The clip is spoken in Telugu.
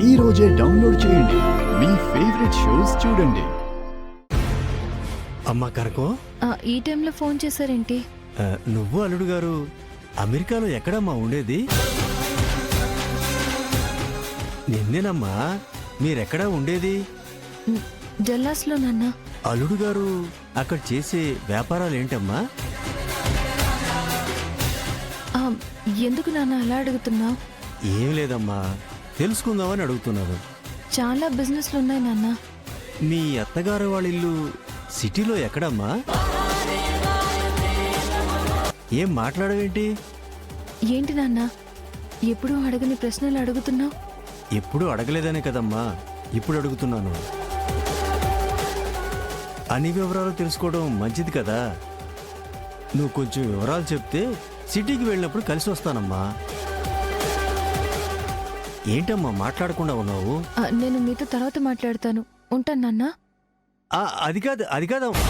ఈ రోజే డౌన్లోడ్ చేయండి. మీ ఫేవరెట్ షోస్ చూడండి. అమ్మా కనకం, ఈ టైంలో ఫోన్ చేశారేంటి? నువ్వు అల్లుడు గారు అమెరికాలో ఎక్కడమ్మా ఉండేది? నిన్నేనమ్మా. మీరెక్కడా ఉండేది? డల్లాస్లో నాన్న. అల్లుడు గారు అక్కడ చేసే వ్యాపారాలు ఏంటమ్మా? ఎందుకు నాన్న అలా అడుగుతున్నావు? ఏం లేదమ్మా, తెలుసుకుందామని అడుగుతున్నాను. చాలా బిజినెస్లు ఉన్నాయి నాన్న. మీ అత్తగారు వాళ్ళ ఇల్లు సిటీలో ఎక్కడమ్మా? ఏం మాట్లాడవేంటి? ఏంటి నాన్న ఎప్పుడూ అడగని ప్రశ్నలు అడుగుతున్నావు? ఎప్పుడు అడగలేదనే కదమ్మా ఇప్పుడు అడుగుతున్నాను. అన్ని వివరాలు తెలుసుకోవడం మంచిది కదా. నువ్వు కొంచెం వివరాలు చెప్తే సిటీకి వెళ్ళినప్పుడు కలిసి వస్తానమ్మా. ఏంటమ్మా మాట్లాడకుండా ఉన్నావు? నేను మీతో తర్వాత మాట్లాడతాను. ఉంటాను నాన్న. అది కాదమ్మా.